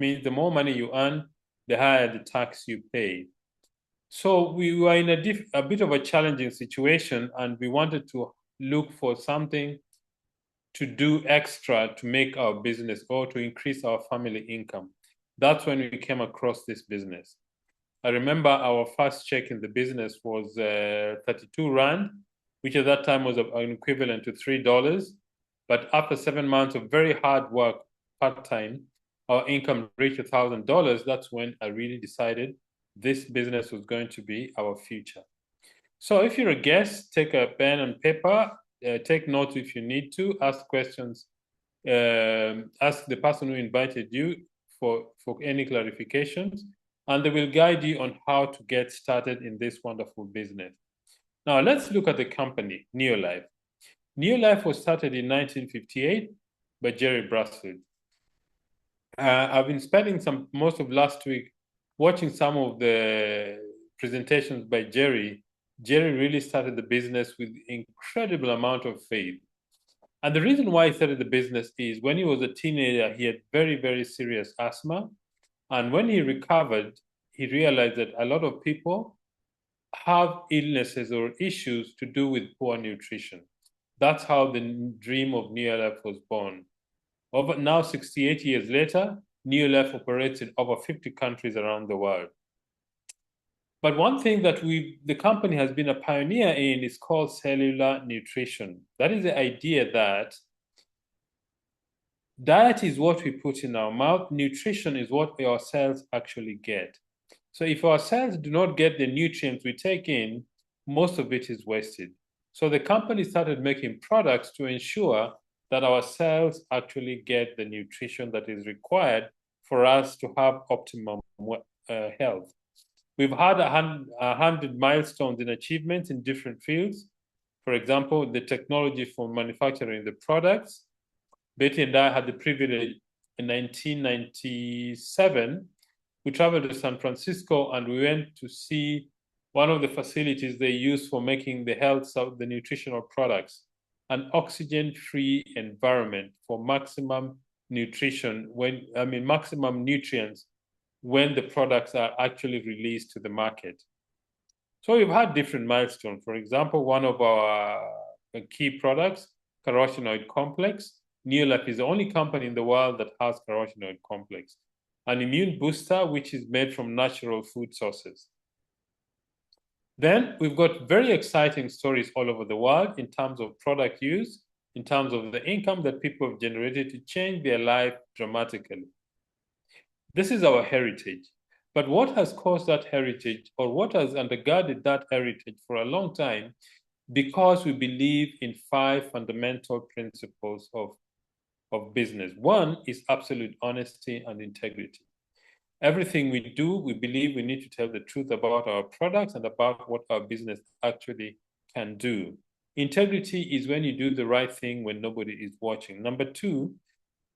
means the more money you earn, the higher the tax you pay. So we were in a bit of a challenging situation, and we wanted to look for something to do extra to make our business or to increase our family income. That's when we came across this business. I remember our first check in the business was 32 Rand, which at that time was an equivalent to $3. But after 7 months of very hard work, part-time, our income reached $1,000. That's when I really decided this business was going to be our future. So if you're a guest, take a pen and paper, take notes if you need to, ask questions, ask the person who invited you for any clarifications, and they will guide you on how to get started in this wonderful business. Now, let's look at the company, Neolife. Neolife was started in 1958 by Jerry Brassfield. I've been spending most of last week watching some of the presentations by Jerry. Jerry really started the business with incredible amount of faith. And the reason why he started the business is when he was a teenager, he had very, very serious asthma. And when he recovered, he realized that a lot of people have illnesses or issues to do with poor nutrition. That's how the dream of Neolife was born. Over now, 68 years later, Neolife operates in over 50 countries around the world. But one thing that the company has been a pioneer in is called cellular nutrition. That is the idea that diet is what we put in our mouth. Nutrition is what our cells actually get. So if our cells do not get the nutrients we take in, most of it is wasted. So the company started making products to ensure that our cells actually get the nutrition that is required for us to have optimum health. We've had 100 milestones in achievements in different fields. For example, the technology for manufacturing the products. Betty and I had the privilege in 1997. We traveled to San Francisco and we went to see one of the facilities they use for making the nutritional products, an oxygen-free environment for maximum nutrition, maximum nutrients when the products are actually released to the market. So we've had different milestones. For example, one of our key products, carotenoid complex. Neolife is the only company in the world that has carotenoid complex, an immune booster which is made from natural food sources. Then we've got very exciting stories all over the world in terms of product use, in terms of the income that people have generated to change their life dramatically. This is our heritage. But what has caused that heritage, or what has undergirded that heritage for a long time, because we believe in 5 fundamental principles of business. One is absolute honesty and integrity. Everything we do, we believe we need to tell the truth about our products and about what our business actually can do. Integrity is when you do the right thing when nobody is watching. Number 2,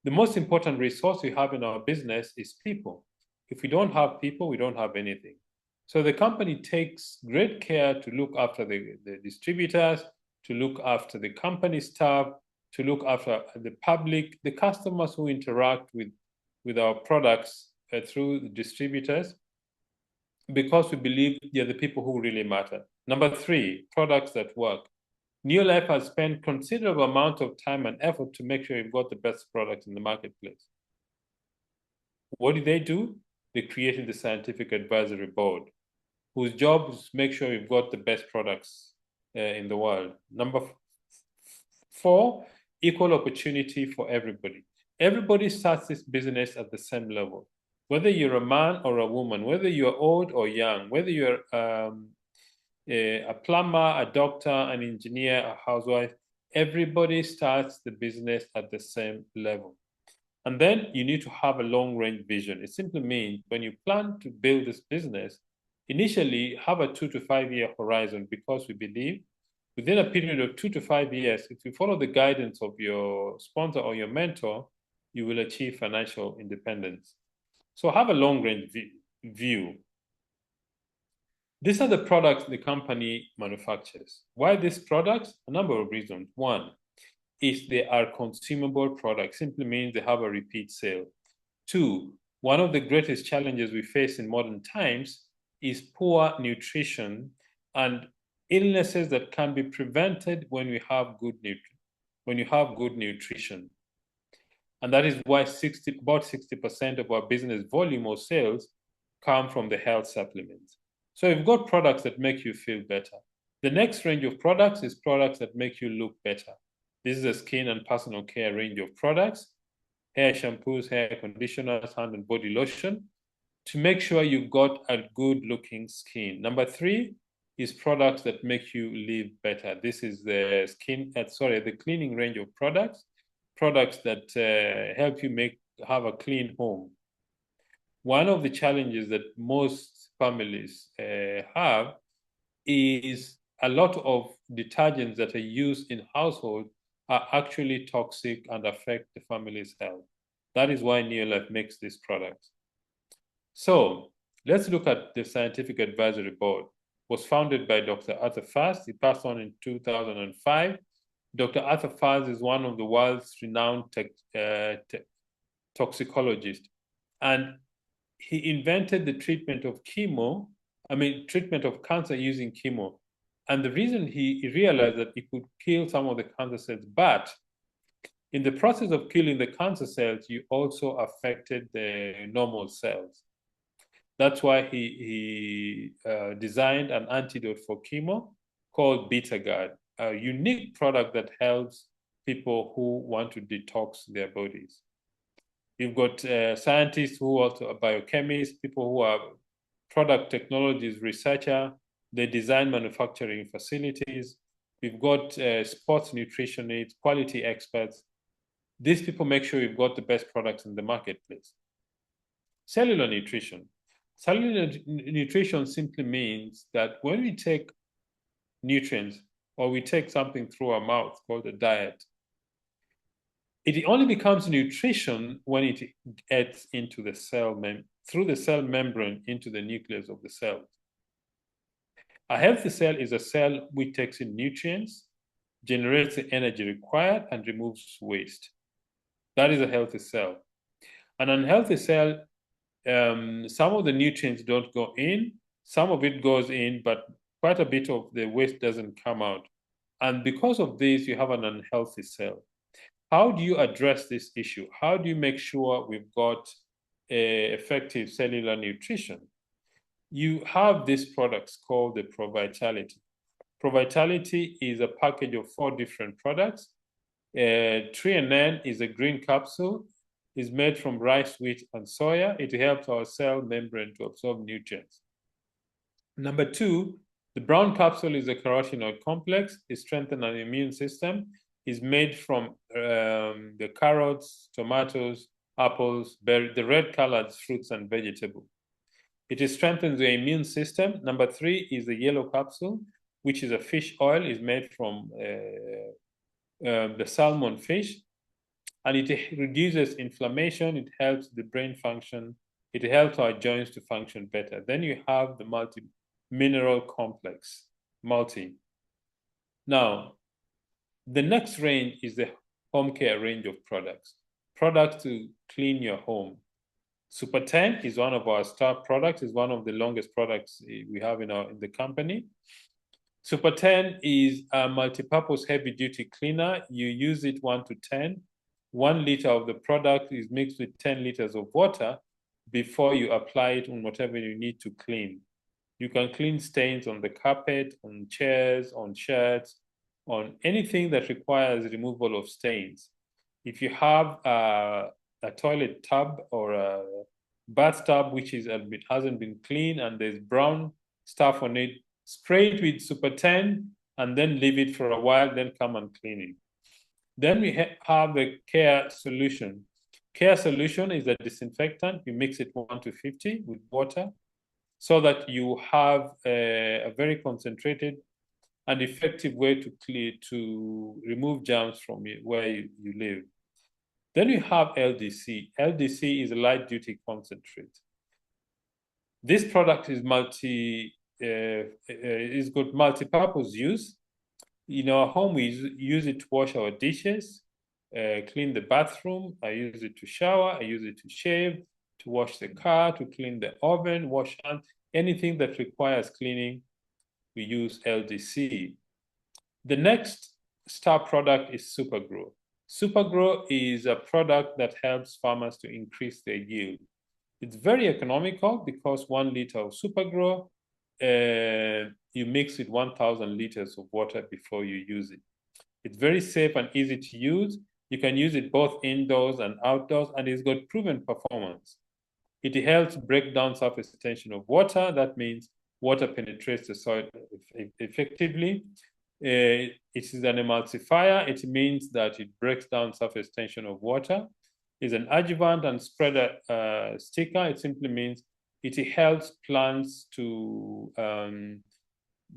the most important resource we have in our business is people. If we don't have people, we don't have anything. So the company takes great care to look after the distributors, to look after the company staff, to look after the public, the customers who interact with our products through the distributors, because we believe they're the people who really matter. Number 3, products that work. Neolife has spent considerable amount of time and effort to make sure you've got the best products in the marketplace. What did they do? They created the Scientific Advisory Board, whose job is to make sure you've got the best products in the world. Number 4, equal opportunity for everybody. Everybody starts this business at the same level. Whether you're a man or a woman, whether you're old or young, whether you're a plumber, a doctor, an engineer, a housewife, everybody starts the business at the same level. And then you need to have a long-range vision. It simply means when you plan to build this business, initially have a 2 to 5 year horizon, because we believe within a period of 2 to 5 years, if you follow the guidance of your sponsor or your mentor, you will achieve financial independence. So have a long-range view. These are the products the company manufactures. Why these products? A number of reasons. One is they are consumable products. Simply means they have a repeat sale. 2, One of the greatest challenges we face in modern times is poor nutrition and illnesses that can be prevented when we have good nutrition. And that is why about 60% of our business volume or sales come from the health supplements. So you've got products that make you feel better. The next range of products is products that make you look better. This is a skin and personal care range of products, hair shampoos, hair conditioners, hand and body lotion, to make sure you've got a good looking skin. Number 3 is products that make you live better. This is the the cleaning range of products that help you have a clean home. One of the challenges that most families have is a lot of detergents that are used in households are actually toxic and affect the family's health. That is why Neolife makes these products. So let's look at the Scientific Advisory Board. It was founded by Dr. Arthur Fast. He passed on in 2005. Dr. Arthur Fast is one of the world's renowned toxicologists. And he invented the treatment of cancer using chemo. And the reason he realized that it could kill some of the cancer cells, but in the process of killing the cancer cells, you also affected the normal cells. That's why he designed an antidote for chemo called BetaGuard, a unique product that helps people who want to detox their bodies. You've got scientists who are biochemists, people who are product technologies researcher. They design manufacturing facilities. We've got sports nutritionists, quality experts. These people make sure you've got the best products in the marketplace. Cellular nutrition. Cellular nutrition simply means that when we take nutrients or we take something through our mouth called a diet, it only becomes nutrition when it gets into the cell through the cell membrane into the nucleus of the cell. A healthy cell is a cell which takes in nutrients, generates the energy required, and removes waste. That is a healthy cell. An unhealthy cell, some of the nutrients don't go in, some of it goes in, but quite a bit of the waste doesn't come out. And because of this, you have an unhealthy cell. How do you address this issue? How do you make sure we've got effective cellular nutrition? You have these products called the ProVitality. ProVitality is a package of 4 different products. 3NN is a green capsule. It's made from rice, wheat, and soya. It helps our cell membrane to absorb nutrients. Number 2, the brown capsule is a carotenoid complex. It strengthens our immune system. It's made from the carrots, tomatoes, apples, berries, the red-colored fruits and vegetables. It strengthens the immune system. Number 3 is the yellow capsule, which is a fish oil. It's made from the salmon fish. And it reduces inflammation. It helps the brain function. It helps our joints to function better. Then you have the multi-mineral complex, multi. Now, the next range is the home care range of products. Products to clean your home. Super 10 is one of our star products. It's one of the longest products we have in the company. Super 10 is a multi-purpose heavy-duty cleaner. You use it 1 to 10. 1 liter of the product is mixed with 10 liters of water before you apply it on whatever you need to clean. You can clean stains on the carpet, on chairs, on shirts, on anything that requires removal of stains. If you have a toilet tub or a bathtub which hasn't been cleaned and there's brown stuff on it, spray it with Super 10 and then leave it for a while, then come and clean it. Then we have the Care Solution. Care Solution is a disinfectant. You mix it 1 to 50 with water so that you have a very concentrated and effective way to remove germs from where you live. Then we have LDC. LDC is a light duty concentrate. This product is got multi-purpose use. In our home, we use it to wash our dishes, clean the bathroom. I use it to shower. I use it to shave, to wash the car, to clean the oven, wash hands, anything that requires cleaning, we use LDC. The next star product is Supergrow. Supergrow is a product that helps farmers to increase their yield. It's very economical because 1 liter of Supergrow, you mix it 1,000 liters of water before you use it. It's very safe and easy to use. You can use it both indoors and outdoors, and it's got proven performance. It helps break down surface tension of water. That means water penetrates the soil effectively. It is an emulsifier. It means that it breaks down surface tension of water. It's an adjuvant and spreader sticker. It simply means it helps plants to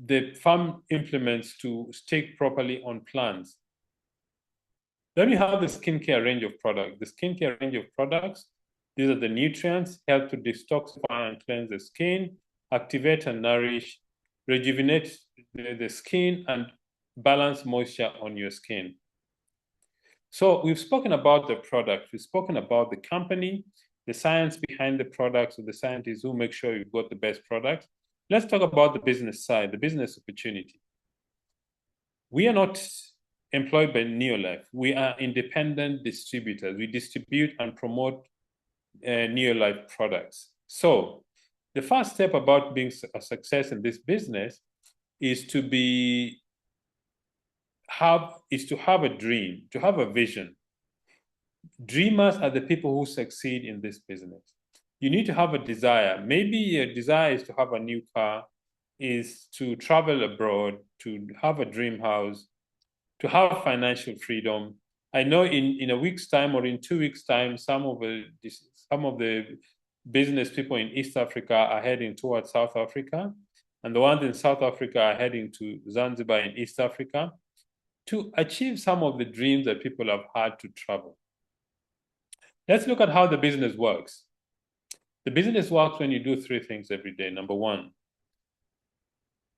the farm implements to stick properly on plants. Then we have the skincare range of products. The skincare range of products, these are the nutrients, help to detoxify and cleanse the skin, activate and nourish, rejuvenate the skin, and balance moisture on your skin. So we've spoken about the product, we've spoken about the company, the science behind the products, or the scientists who make sure you've got the best products. Let's talk about the business side, the business opportunity. We are not employed by Neolife. We are independent distributors. We distribute and promote Neolife products. So the first step about being a success in this business is to have a dream, to have a vision. Dreamers are the people who succeed in this business. You need to have a desire. Maybe your desire is to have a new car, is to travel abroad, to have a dream house, to have financial freedom. I know in a week's time or in 2 weeks' time, some of the business people in East Africa are heading towards South Africa, and the ones in South Africa are heading to Zanzibar in East Africa to achieve some of the dreams that people have had to travel. Let's look at how the business works. The business works when you do 3 things every day. Number 1,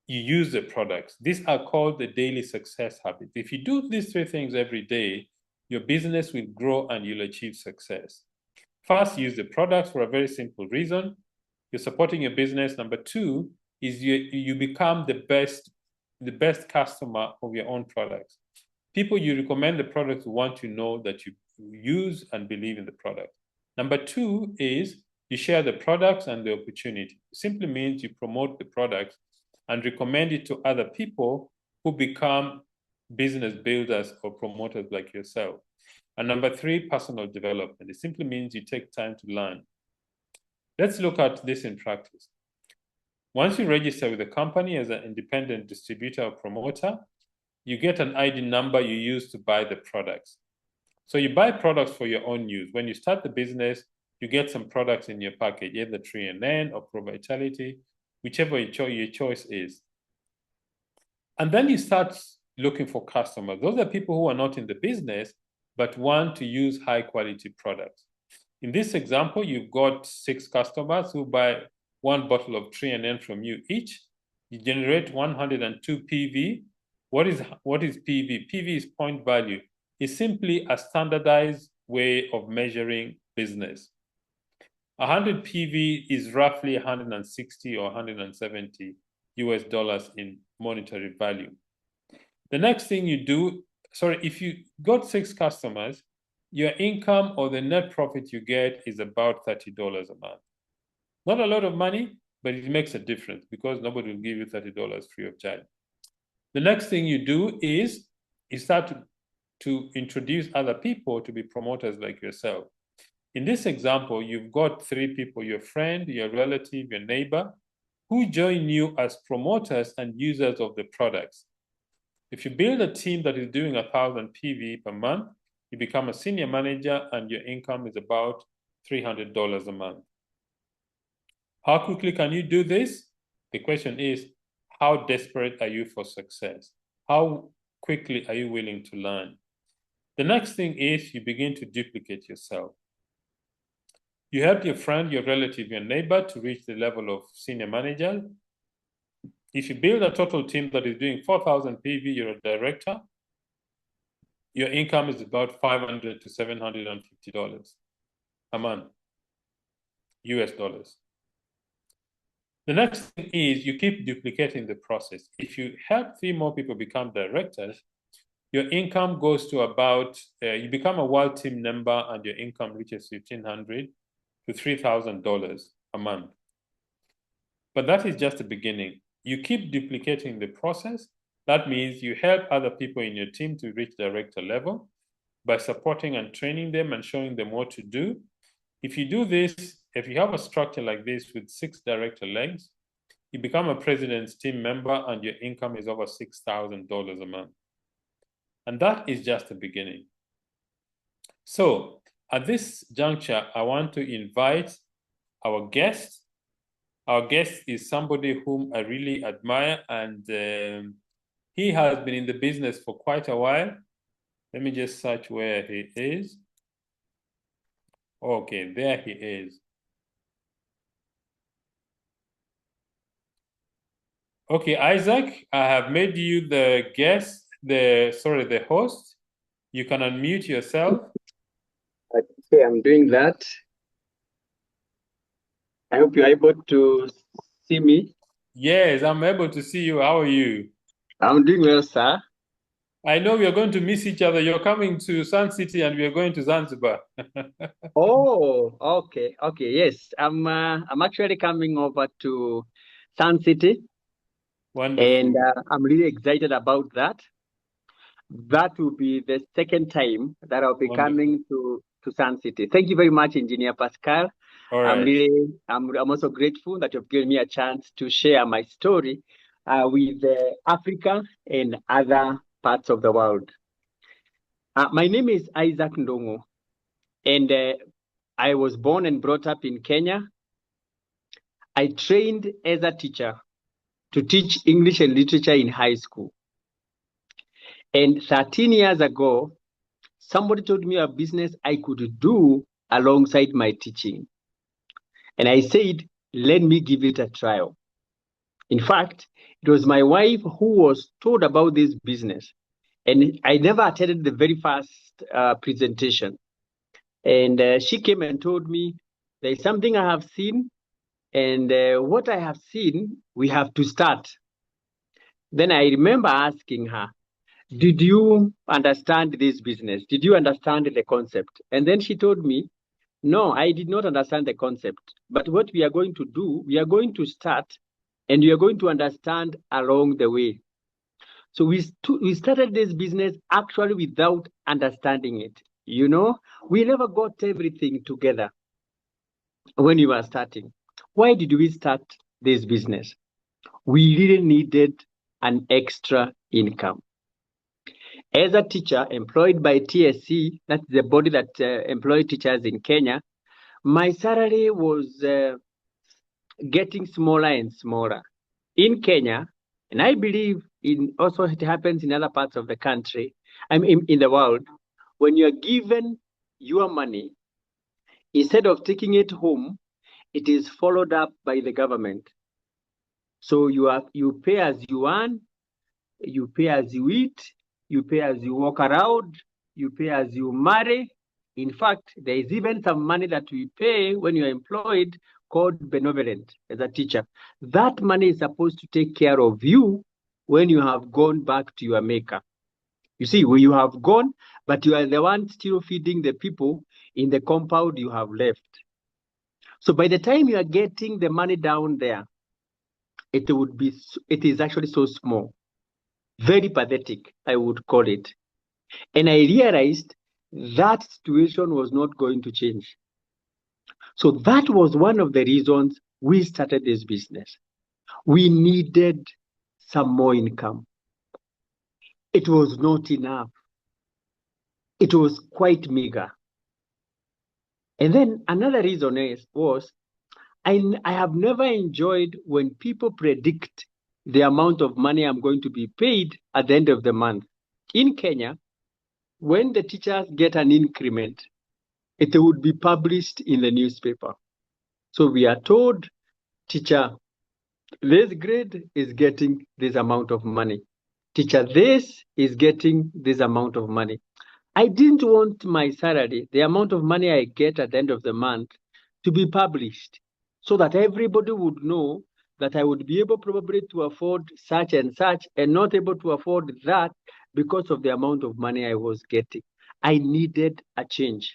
you use the products. These are called the daily success habits. If you do these 3 things every day, your business will grow and you'll achieve success. First, use the products for a very simple reason. You're supporting your business. Number 2 is you become the best customer of your own products. People you recommend the products want to know that you use and believe in the product. Number 2 is you share the products and the opportunity. It simply means you promote the products and recommend it to other people who become business builders or promoters like yourself. And number 3, personal development. It simply means you take time to learn. Let's look at this in practice. Once you register with the company as an independent distributor or promoter, you get an ID number you use to buy the products. So you buy products for your own use. When you start the business, you get some products in your package, either 3NN or Pro Vitality, whichever your choice is. And then you start looking for customers. Those are people who are not in the business, but want to use high quality products. In this example, you've got 6 customers who buy 1 bottle of 3NN from you each. You generate 102 PV. What is PV? PV is point value. It's simply a standardized way of measuring business. 100 PV is roughly 160 or 170 US dollars in monetary value. The next thing you do, if you got 6 customers, your income or the net profit you get is about $30 a month. Not a lot of money, but it makes a difference because nobody will give you $30 free of charge. The next thing you do is you start to introduce other people to be promoters like yourself. In this example, you've got 3 people, your friend, your relative, your neighbor, who join you as promoters and users of the products. If you build a team that is doing 1,000 PV per month, you become a senior manager and your income is about $300 a month. How quickly can you do this? The question is, how desperate are you for success? How quickly are you willing to learn? The next thing is you begin to duplicate yourself. You help your friend, your relative, your neighbor to reach the level of senior manager. If you build a total team that is doing 4,000 PV, you're a director, your income is about $500 to $750 a month. US dollars. The next thing is you keep duplicating the process. If you help 3 more people become directors, your income goes to about, you become a world team member and your income reaches $1,500 to $3,000 a month. But that is just the beginning. You keep duplicating the process. That means you help other people in your team to reach director level by supporting and training them and showing them what to do. If you do this, if you have a structure like this with 6 director legs, you become a president's team member and your income is over $6,000 a month. And that is just the beginning. So at this juncture, I want to invite our guest. Our guest is somebody whom I really admire, and he has been in the business for quite a while. Let me just search where he is. Okay, there he is. Okay, Isaac, I have made you the guest, the host. You can unmute yourself. Okay, I'm doing that. I hope you're able to see me. Yes, I'm able to see you. How are you? I'm doing well, sir. I know we are going to miss each other. You're coming to Sun City and we are going to Zanzibar. Oh, okay, yes. I'm actually coming over to Sun City, Wonderful. and I'm really excited about that. That will be the second time that I'll be Wonderful. coming to Sun City. Thank you very much, Engineer Pascal. All right. I'm also grateful that you've given me a chance to share my story with Africa and other parts of the world. My name is Isaac NDUNGU, and I was born and brought up in Kenya. I trained as a teacher to teach English and literature in high school. And 13 years ago, somebody told me a business I could do alongside my teaching. And I said, let me give it a trial. In fact, it was my wife who was told about this business. And I never attended the very first presentation. And she came and told me, there's something I have seen. And what I have seen, we have to start. Then I remember asking her, did you understand this business? Did you understand the concept? And then she told me, no, I did not understand the concept. But what we are going to do, we are going to start and we are going to understand along the way. So we started this business actually without understanding it. You know, we never got everything together when we were starting. Why did we start this business? We really needed an extra income. As a teacher employed by TSC, that's the body that employs teachers in Kenya, my salary was getting smaller and smaller. In Kenya, and I believe also it happens in other parts of the country, in the world, when you're given your money, instead of taking it home, it is followed up by the government. So you pay as you earn, you pay as you eat, you pay as you walk around, you pay as you marry. In fact, there is even some money that we pay when you're employed called benevolent as a teacher. That money is supposed to take care of you when you have gone back to your maker. You see, when you have gone, but you are the one still feeding the people in the compound you have left. So by the time you are getting the money down there, it is actually so small. Very pathetic, I would call it. And I realized that situation was not going to change. So that was one of the reasons we started this business. We needed some more income. It was not enough. It was quite meager. And then another reason was I have never enjoyed when people predict the amount of money I'm going to be paid at the end of the month. In Kenya, when the teachers get an increment, it would be published in the newspaper. So we are told, teacher, this grade is getting this amount of money. Teacher, this is getting this amount of money. I didn't want my salary, the amount of money I get at the end of the month, to be published so that everybody would know that I would be able probably to afford such and such and not able to afford that because of the amount of money I was getting. I needed a change.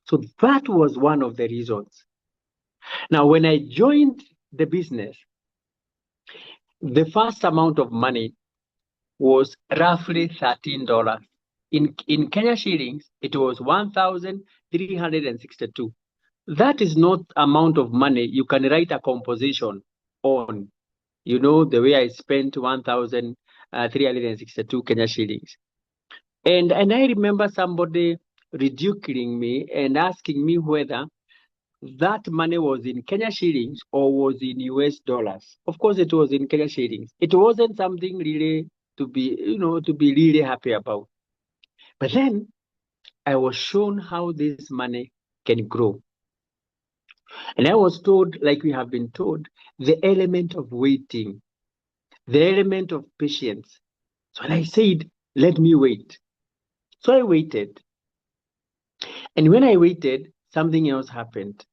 So that was one of the reasons. Now, when I joined the business, the first amount of money was roughly $13. In Kenya shillings, it was 1,362. That is not amount of money you can write a composition on. You know, the way I spent 1,362 Kenya shillings. And I remember somebody ridiculing me and asking me whether that money was in Kenya shillings or was in US dollars. Of course, it was in Kenya shillings. It wasn't something really to be, to be really happy about. But then I was shown how this money can grow. And I was told, like we have been told, the element of waiting, the element of patience. So I said, let me wait. So I waited. And when I waited, something else happened.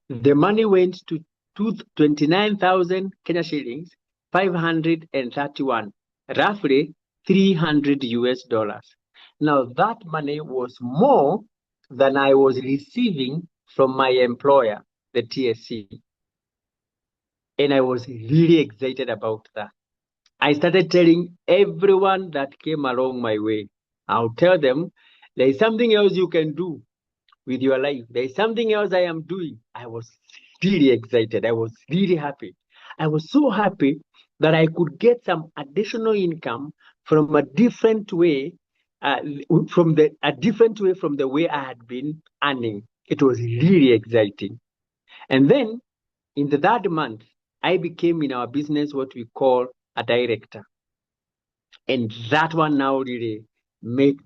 The money went to 29,000 Kenya shillings, 531, roughly 300 US dollars. Now that money was more than I was receiving from my employer, the TSC. And I was really excited about that. I started telling everyone that came along my way. I'll tell them, there is something else you can do with your life. There is something else I am doing. I was really excited. I was really happy. I was so happy that I could get some additional income from a different way, from the way I had been earning. It was really exciting. And then in the third month, I became in our business what we call a director. And that one now really made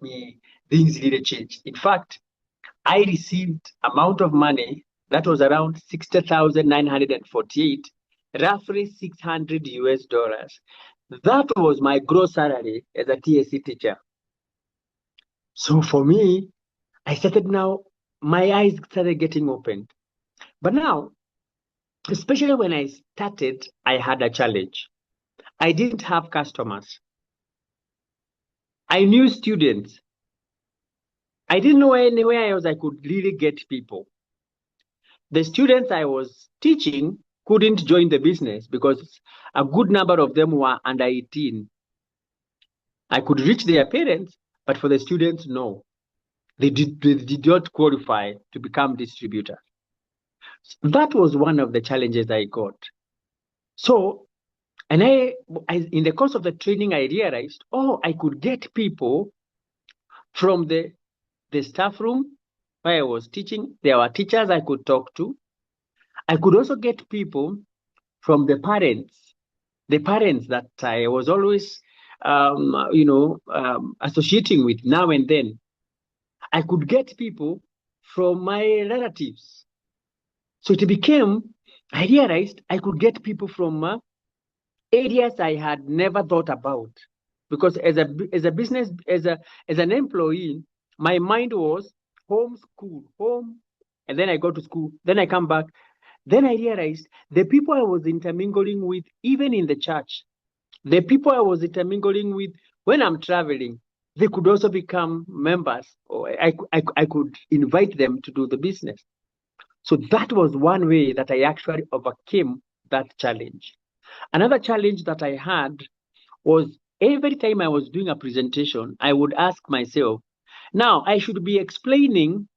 things really change. In fact, I received amount of money that was around 60,948, roughly 600 US dollars. That was my gross salary as a TSC teacher. So for me, I started now, my eyes started getting opened. But now, especially when I started, I had a challenge. I didn't have customers. I knew students. I didn't know anywhere else I could really get people. The students I was teaching couldn't join the business because a good number of them were under 18. I could reach their parents, but for the students, no. They did not qualify to become distributors. That was one of the challenges I got. So, and I in the course of the training, I realized, I could get people from the staff room where I was teaching. There were teachers I could talk to. I could also get people from the parents that I was always, associating with now and then. I could get people from my relatives. So it became, I realized I could get people from areas I had never thought about. Because as an employee, my mind was home, school, home, and then I go to school, then I come back. Then I realized the people I was intermingling with, even in the church, the people I was intermingling with when I'm traveling, they could also become members, or I could invite them to do the business. So that was one way that I actually overcame that challenge. Another challenge that I had was every time I was doing a presentation, I would ask myself, now I should be explaining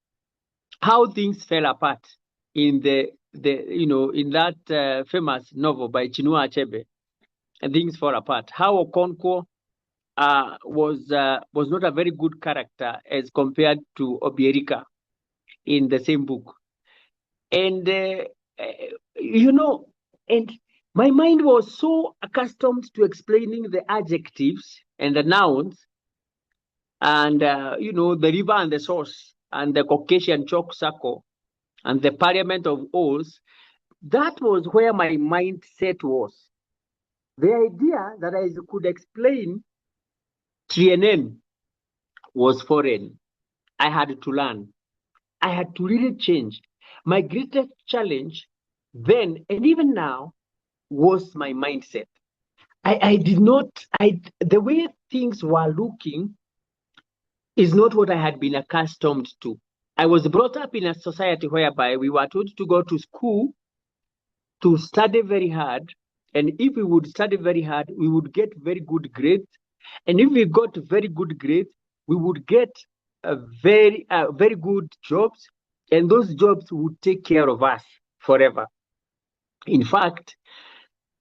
how things fell apart in in that famous novel by Chinua Achebe, and things fall apart. How Okonkwo was not a very good character as compared to Obierika in the same book, and and my mind was so accustomed to explaining the adjectives and the nouns, and the river and the source and the Caucasian chalk circle and the Parliament of Owls. That was where my mindset was. The idea that I could explain TNN was foreign. I had to learn. I had to really change. my greatest challenge then and even now was my mindset. The way things were looking is not what I had been accustomed to. I was brought up in a society whereby we were told to go to school to study very hard. And if we would study very hard, we would get very good grades. And if we got very good grades, we would get very good jobs. And those jobs would take care of us forever. In fact,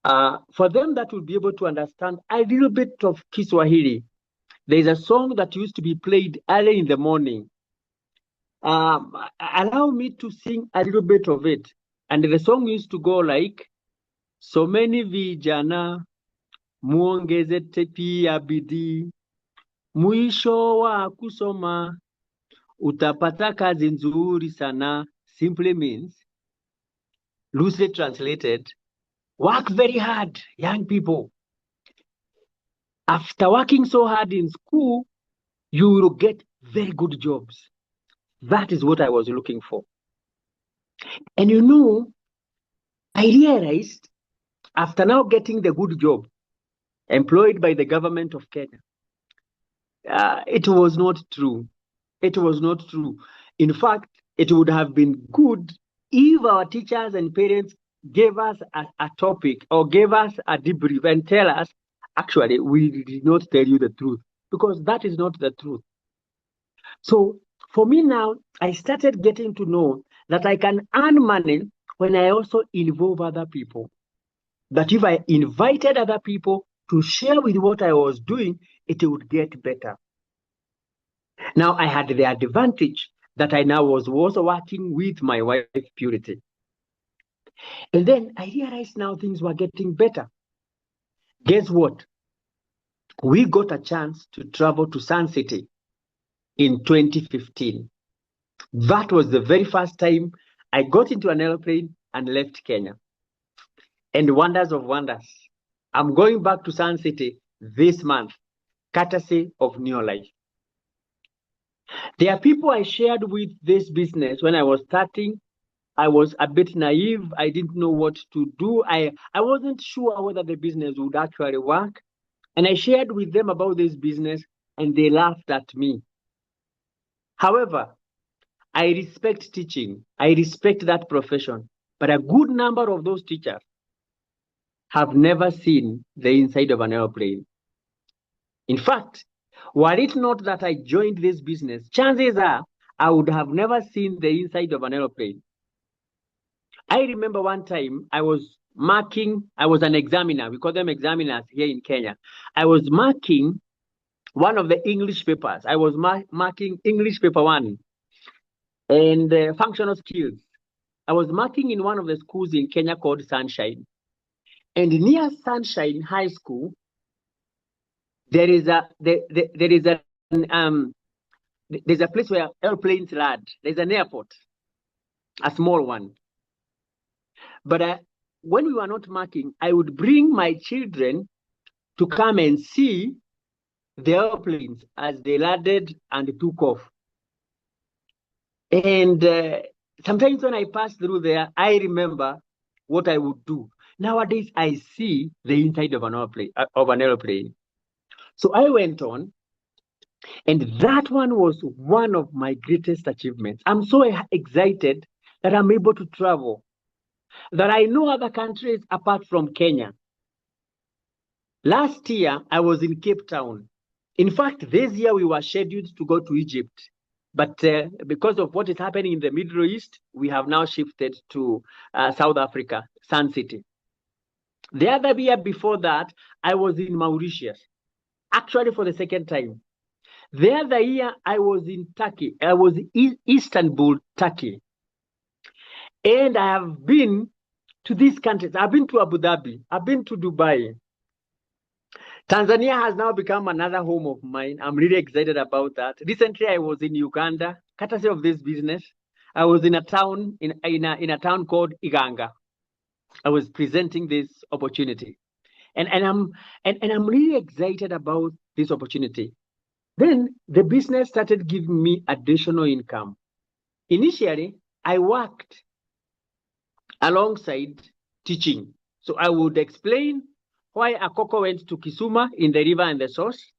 for them that will be able to understand a little bit of Kiswahili, there's a song that used to be played early in the morning. Allow me to sing a little bit of it. And the song used to go like, so many vijana, muongeze pia bidii, mwisho wa kusoma, utapata kazi nzuri sana. Simply means, loosely translated, work very hard, young people. After working so hard in school, you will get very good jobs. That is what I was looking for. And you know, I realized after now getting the good job employed by the government of Kenya, it was not true. It was not true. In fact, it would have been good if our teachers and parents gave us a topic or gave us a debrief and tell us, actually, we did not tell you the truth, because that is not the truth. So for me now, I started getting to know that I can earn money when I also involve other people. That if I invited other people to share with what I was doing, it would get better. Now I had the advantage that I now was also working with my wife, Purity. And then I realized now things were getting better. Guess what? We got a chance to travel to Sun City in 2015. That was the very first time I got into an airplane and left Kenya. And wonders of wonders, I'm going back to Sun City this month, courtesy of New Life. There are people I shared with this business when I was starting. I was a bit naive. I didn't know what to do. I wasn't sure whether the business would actually work. And I shared with them about this business and they laughed at me. However, I respect teaching. I respect that profession. But a good number of those teachers have never seen the inside of an airplane. In fact, were it not that I joined this business, chances are I would have never seen the inside of an airplane. I remember one time I was an examiner. We call them examiners here in Kenya. I was marking one of the English papers. I was marking English paper 1 and functional skills. I was marking in one of the schools in Kenya called Sunshine. And near Sunshine High School, there's a place where airplanes land. There's an airport, a small one. But when we were not marking, I would bring my children to come and see the airplanes as they landed and took off. And sometimes when I pass through there, I remember what I would do. Nowadays, I see the inside of an airplane. So I went on, and that one was one of my greatest achievements. I'm so excited that I'm able to travel, that I know other countries apart from Kenya. Last year, I was in Cape Town. In fact, this year we were scheduled to go to Egypt. But because of what is happening in the Middle East, we have now shifted to South Africa, Sun City. The other year before that, I was in Mauritius, actually for the second time. The other year, I was in Turkey. I was in Istanbul, Turkey. And I have been to these countries. I've been to Abu Dhabi. I've been to Dubai. Tanzania has now become another home of mine. I'm really excited about that. Recently, I was in Uganda, courtesy of this business. I was in a town in a town called Iganga. I was presenting this opportunity, and I'm really excited about this opportunity. Then the business started giving me additional income. Initially, I worked alongside teaching. So I would explain why Akoko went to Kisuma in the river and the source.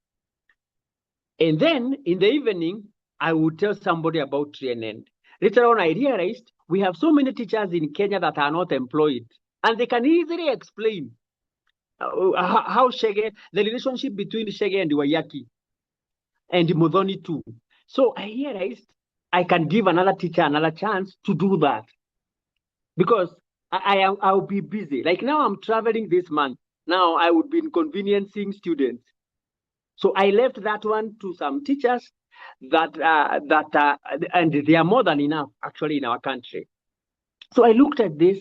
And then in the evening, I would tell somebody about tree and end. Later on, I realized we have so many teachers in Kenya that are not employed, and they can easily explain how Shege, the relationship between Shege and Wayaki and Mudhoni too. So I realized I can give another teacher another chance to do that because I'll be busy. Like now I'm traveling this month. Now I would be inconveniencing students. So I left that one to some teachers and they are more than enough actually in our country. So I looked at this,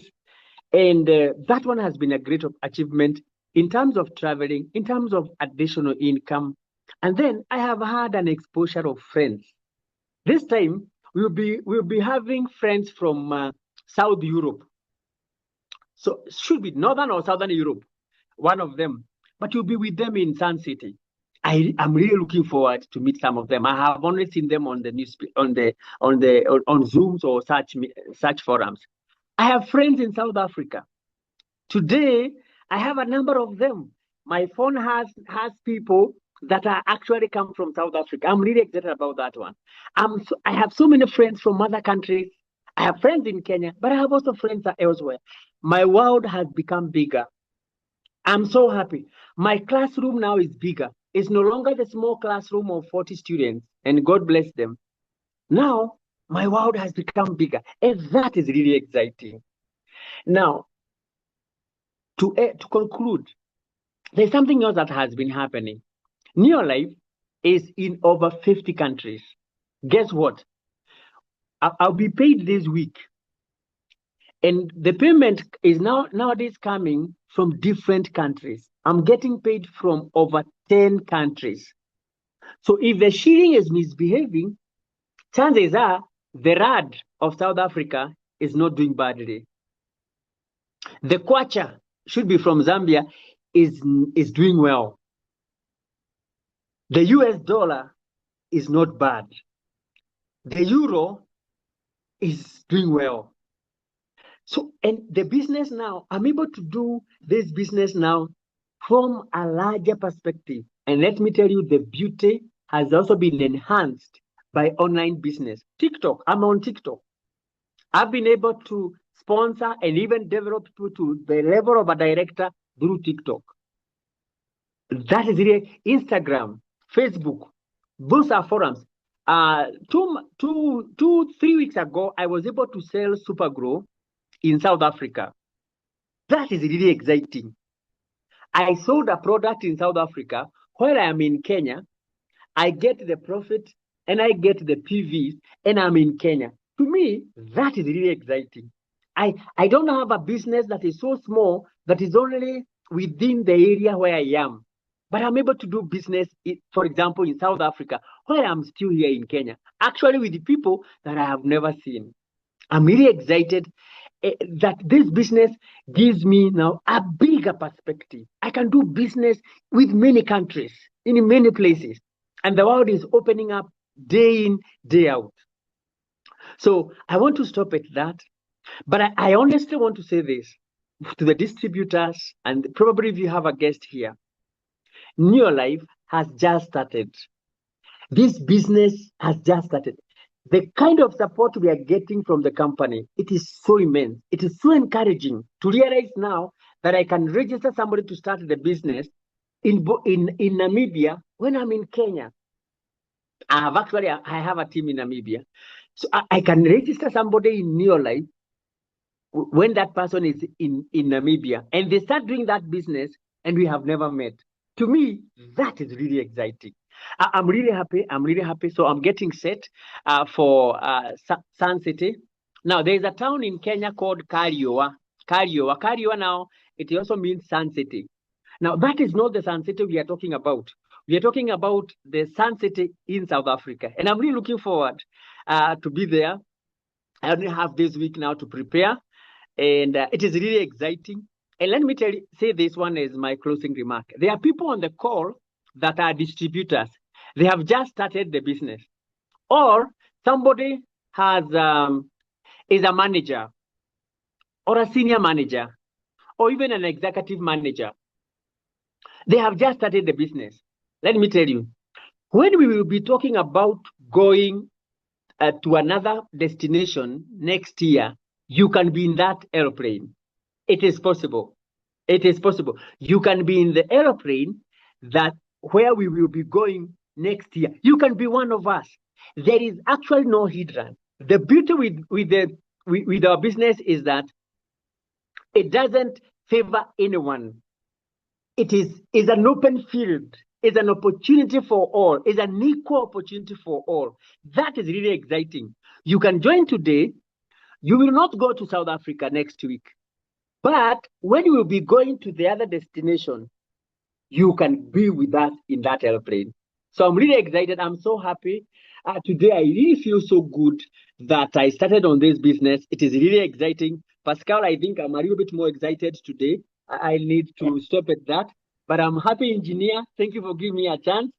and that one has been a great achievement in terms of traveling, in terms of additional income. And then I have had an exposure of friends. This time we'll be having friends from South Europe. So it should be Northern or Southern Europe, one of them. But you'll be with them in Sun City. I'm really looking forward to meet some of them. I have only seen them on the news, on Zooms or such forums. I have friends in South Africa. Today, I have a number of them. My phone has people that are actually come from South Africa. I'm really excited about that one. I have so many friends from other countries. I have friends in Kenya, but I have also friends elsewhere. My world has become bigger. I'm so happy. My classroom now is bigger. It's no longer the small classroom of 40 students, and God bless them. Now, my world has become bigger, and that is really exciting. Now, to conclude, there's something else that has been happening. Neolife is in over 50 countries. Guess what? I'll be paid this week. And the payment is nowadays coming from different countries. I'm getting paid from over 10 countries. So if the shilling is misbehaving, chances are the rand of South Africa is not doing badly. The kwacha should be from Zambia is doing well. The US dollar is not bad. The euro is doing well. So, and the business now, I'm able to do this business now from a larger perspective. And let me tell you, the beauty has also been enhanced by online business. TikTok, I'm on TikTok. I've been able to sponsor and even develop people to the level of a director through TikTok. That is really Instagram, Facebook. Those are forums. 3 weeks ago, I was able to sell Supergrow in South Africa. That is really exciting. I sold a product in South Africa. While I am in Kenya, I get the profit and I get the PVs, and I'm in Kenya. To me, that is really exciting. I don't have a business that is so small that is only within the area where I am. But I'm able to do business, for example, in South Africa, while I'm still here in Kenya, actually with the people that I have never seen. I'm really excited that this business gives me now a bigger perspective. I can do business with many countries, in many places, and the world is opening up day in, day out. So I want to stop at that, but I honestly want to say this to the distributors, and probably if you have a guest here, Neolife has just started. This business has just started. The kind of support we are getting from the company, it is so immense. It is so encouraging to realize now that I can register somebody to start the business in Namibia when I'm in Kenya. I have a team in Namibia. So I can register somebody in Neolife when that person is in Namibia, and they start doing that business and we have never met. To me, that is really exciting. I'm really happy. I'm really happy. So I'm getting set for Sun City. Now, there's a town in Kenya called Kariowa. Kariowa now, it also means Sun City. Now, that is not the Sun City we are talking about. We are talking about the Sun City in South Africa. And I'm really looking forward to be there. I only have this week now to prepare. And it is really exciting. And let me say this one as my closing remark. There are people on the call that are distributors. They have just started the business. Or somebody is a manager. or a senior manager or even an executive manager. They have just started the business. Let me tell you, when we will be talking about going to another destination next year, you can be in that airplane. It is possible. It is possible. You can be in the airplane that where we will be going next year. You can be one of us. There is actually no hindrance. The beauty with our business is that it doesn't favor anyone. It is an open field. It's an opportunity for all. It's an equal opportunity for all. That is really exciting. You can join today. You will not go to South Africa next week. But when you will be going to the other destination, you can be with us in that airplane. So I'm really excited. I'm so happy. Today, I really feel so good that I started on this business. It is really exciting. Pascal, I think I'm a little bit more excited today. I need to stop at that. But I'm happy, engineer. Thank you for giving me a chance.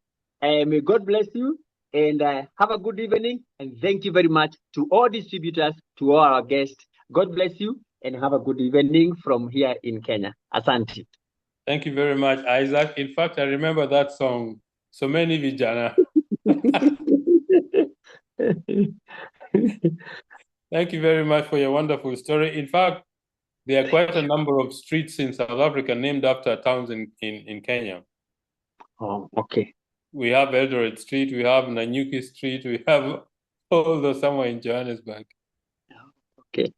May God bless you and have a good evening. And thank you very much to all distributors, to all our guests. God bless you and have a good evening from here in Kenya. Asante. Thank you very much, Isaac. In fact, I remember that song, So Many Vijana. Thank you very much for your wonderful story. In fact, there are quite a number of streets in South Africa named after towns in Kenya. Oh, okay. We have Eldoret Street, we have Nanyuki Street, we have all those somewhere in Johannesburg. Okay.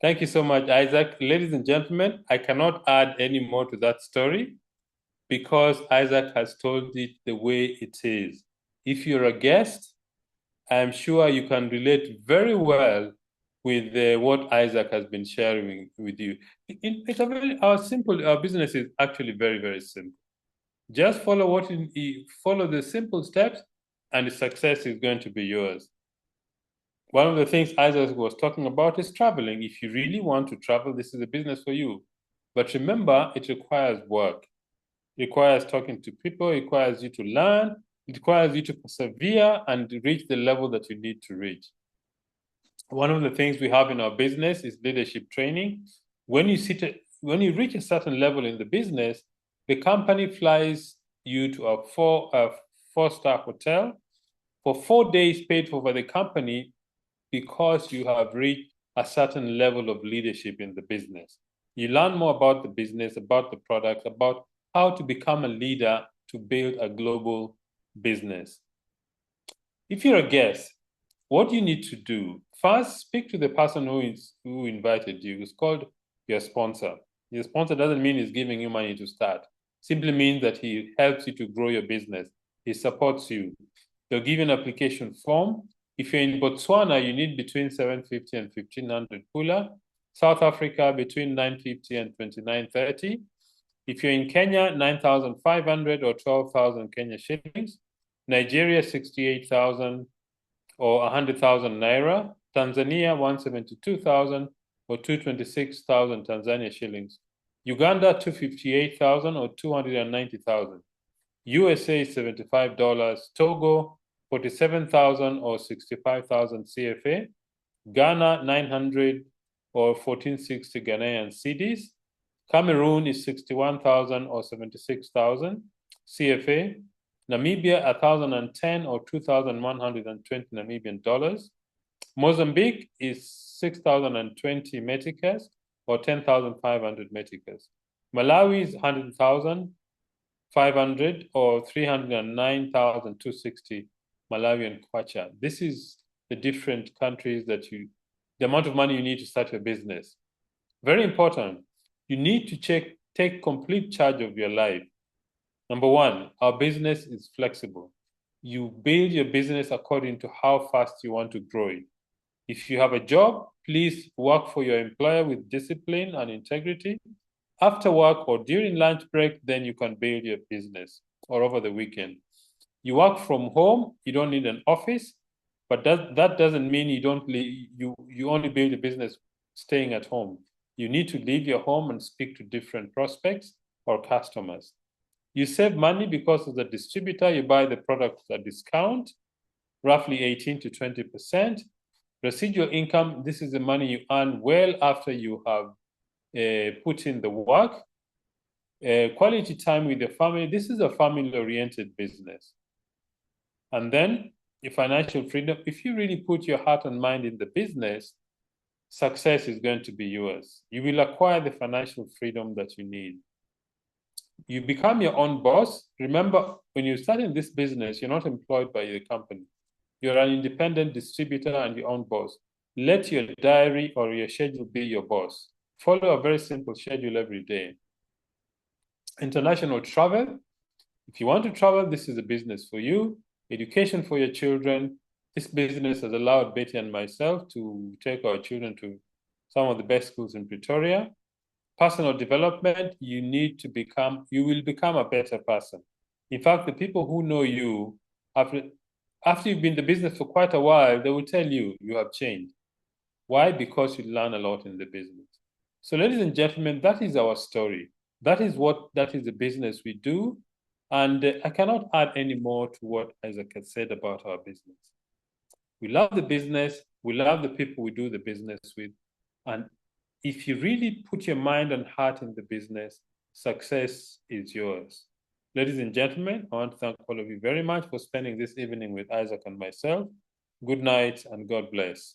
Thank you so much, Isaac. Ladies and gentlemen, I cannot add any more to that story because Isaac has told it the way it is. If you're a guest, I'm sure you can relate very well with what Isaac has been sharing with you. Our business is actually very, very simple. Just follow follow the simple steps, and the success is going to be yours. One of the things Isaac was talking about is traveling. If you really want to travel, this is a business for you. But remember, it requires work. It requires talking to people. It requires you to learn. It requires you to persevere and reach the level that you need to reach. One of the things we have in our business is leadership training. When you reach a certain level in the business, the company flies you to a four-star hotel for 4 days paid for by the company because you have reached a certain level of leadership in the business. You learn more about the business, about the product, about how to become a leader to build a global business. If you're a guest, what you need to do, first speak to the person who invited you. It's called your sponsor. Your sponsor doesn't mean he's giving you money to start. Simply means that he helps you to grow your business. He supports you. They'll give you an application form. If you're in Botswana, you need between 750 and 1,500 pula. South Africa, between 950 and 2,930. If you're in Kenya, 9,500 or 12,000 Kenya shillings. Nigeria, 68,000 or 100,000 naira. Tanzania, 172,000 or 226,000 Tanzania shillings. Uganda, 258,000 or 290,000. USA, $75. Togo, 47,000 or 65,000 CFA. Ghana, 900 or 1460 Ghanaian cedis. Cameroon is 61,000 or 76,000 CFA. Namibia, 1,010 or 2,120 Namibian dollars. Mozambique is 6,020 meticas or 10,500 meticas. Malawi is 100,500 or 309,260 Malawian kwacha. This is the different countries the amount of money you need to start your business. Very important. You need to take complete charge of your life. Number one, our business is flexible. You build your business according to how fast you want to grow it. If you have a job, please work for your employer with discipline and integrity. After work or during lunch break, then you can build your business or over the weekend. You work from home, you don't need an office, but that doesn't mean you only build a business staying at home. You need to leave your home and speak to different prospects or customers. You save money because as a distributor, you buy the product at a discount, roughly 18 to 20%. Residual income, this is the money you earn well after you have put in the work. Quality time with your family, this is a family-oriented business. And then financial freedom, if you really put your heart and mind in the business, success is going to be yours. You will acquire the financial freedom that you need. You become your own boss. Remember, when you start in this business, you're not employed by the company. You're an independent distributor and your own boss. Let your diary or your schedule be your boss. Follow a very simple schedule every day. International travel. If you want to travel, this is a business for you. Education for your children. This business has allowed Betty and myself to take our children to some of the best schools in Pretoria. Personal development, you will become a better person. In fact, the people who know you, after you've been in the business for quite a while, they will tell you you have changed. Why? Because you learn a lot in the business. So ladies and gentlemen, that is our story. That is the business we do. And I cannot add any more to what Isaac has said about our business. We love the business. We love the people we do the business with. And if you really put your mind and heart in the business, success is yours. Ladies and gentlemen, I want to thank all of you very much for spending this evening with Isaac and myself. Good night and God bless.